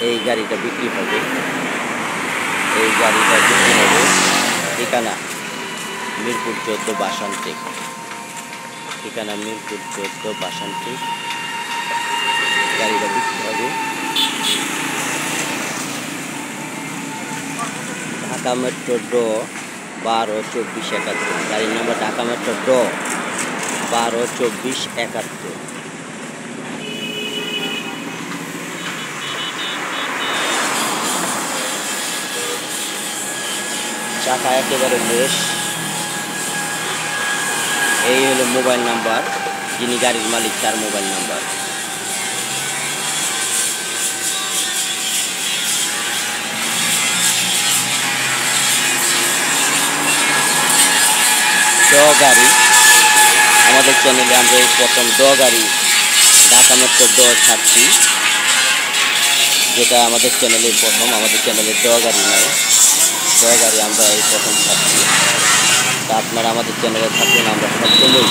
এই গাড়িটা বিক্রি হবে। এই গাড়িটা বিক্রি হবে ঠিকানা মিরপুর 14 বাসানটেক। ঠিকানা মিরপুর 14 বাসানটেক। গাড়িটা বিক্রি হবে। ঢাকা মেট্রো ড 122471। গাড়ির নাম্বার ঢাকা মেট্রো ড 122471। চাকা একেবারে ফ্রেশ। এই হলো মোবাইল নাম্বার, যিনি গাড়ির মালিক তার মোবাইল নাম্বার। ড গাড়ি আমাদের চ্যানেলে আমরা এই প্রথম ড গাড়ি ঢাকা মেট্রো ড ছাড়ছি, যেটা আমাদের চ্যানেলের প্রথম। আমাদের চ্যানেলে ড গাড়ি নাই, ড গাড়ি আমরা এই প্রথম ছাড়ছি। তা আপনারা আমাদের চ্যানেলে থাকুন, আমরা সবসময়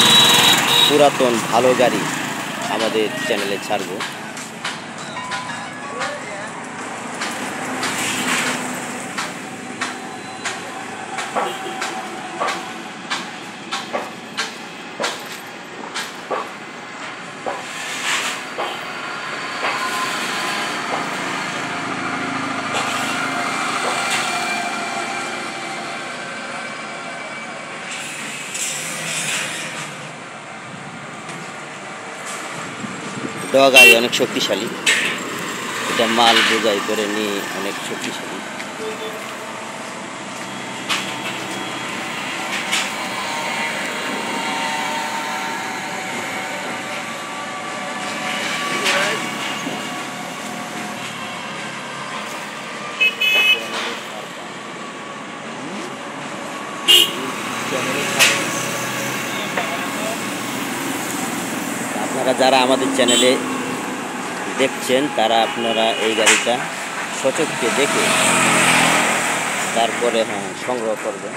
পুরাতন ভালো গাড়ি আমাদের চ্যানেলে ছাড়বো। ড গাড়ি অনেক শক্তিশালী, এটা মাল বোঝাই করে নিয়ে অনেক শক্তিশালী। আপনারা যারা আমাদের চ্যানেলে দেখছেন তারা আপনারা এই গাড়িটা সচক্ষে দেখে তারপরে সংগ্রহ করবেন।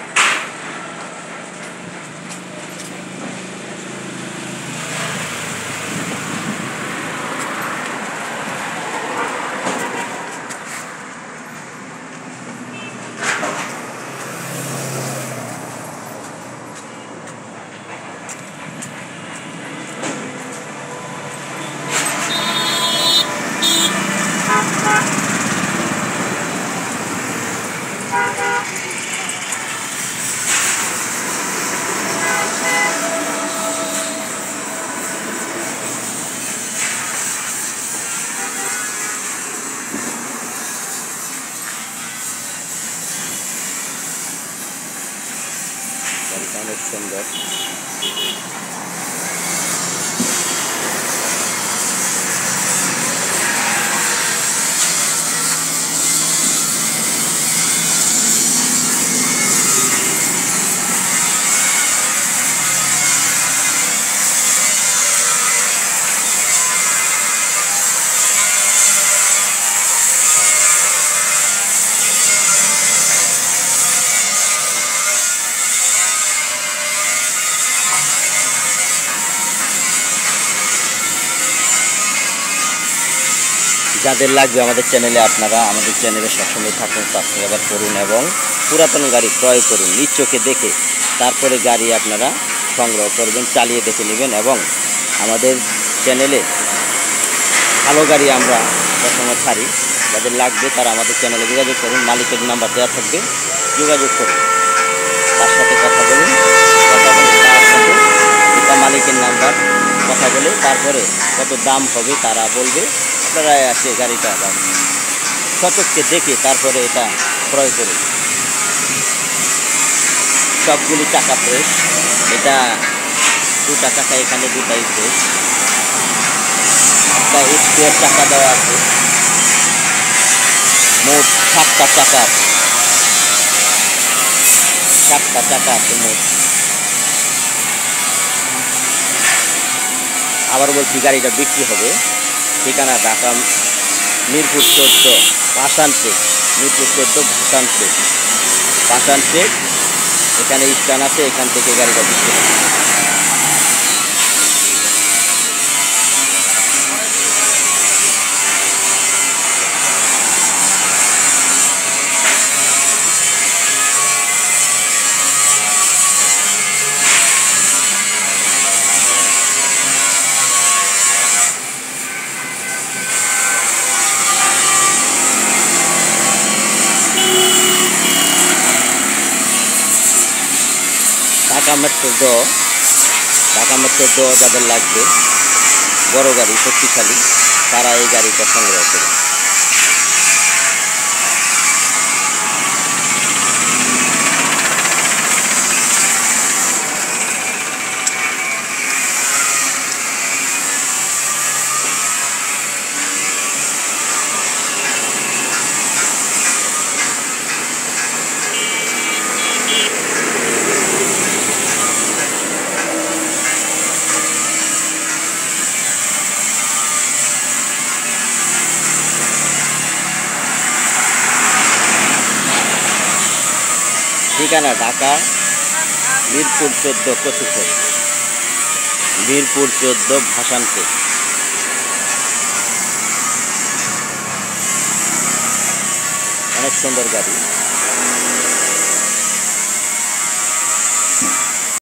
গাড়িটা অনেক সুন্দর। যাদের লাগবে আমাদের চ্যানেলে, আপনারা আমাদের চ্যানেলে সবসময় থাকুন, সাবস্ক্রাইব করুন এবং পুরাতন গাড়ি ক্রয় করুন। নিজ চোখে দেখে তারপরে গাড়ি আপনারা সংগ্রহ করবেন, চালিয়ে দেখে নেবেন। এবং আমাদের চ্যানেলে ভালো গাড়ি আমরা সবসময় ছাড়ি। যাদের লাগবে তারা আমাদের চ্যানেলে যোগাযোগ করুন, মালিকের নাম্বার দেওয়া থাকবে, যোগাযোগ করুন, তার সাথে কথা বলুন। কথা বলে তার সাথে এটা মালিকের নাম্বার, কথা বলে তারপরে কত দাম হবে তারা বলবে। আপনারা এসে গাড়িটা সচক্ষে দেখে তারপরে এটা ক্রয় করুন। সবগুলি চাকা ফ্রেশ, এটা দুটা চাকা, এখানে দুটাই ফ্রেশ। একটা স্পেয়ার চাকা দেওয়া আছে, মোট 7টা চাকা আছে, 7টা চাকা আছে মোট। আবার বলছি গাড়িটা বিক্রি হবে। ঠিকানা ঢাকা মিরপুর 14 বাসানটেক। মিরপুর 14 বাসানটেক। বাসানটেক এখানে স্ট্যান্ড আছে, এখান থেকে গাড়িটা বিক্রি হবে। ঢাকা মেট্রো যাদের লাগবে বড় গাড়ি শক্তিশালী, তারা এই গাড়িটা সংগ্রহ করে। ঠিকানা ঢাকা মিরপুর 14 কচুক্ষেত, মিরপুর 14 ভাসানপুর। অনেক সুন্দর গাড়ি।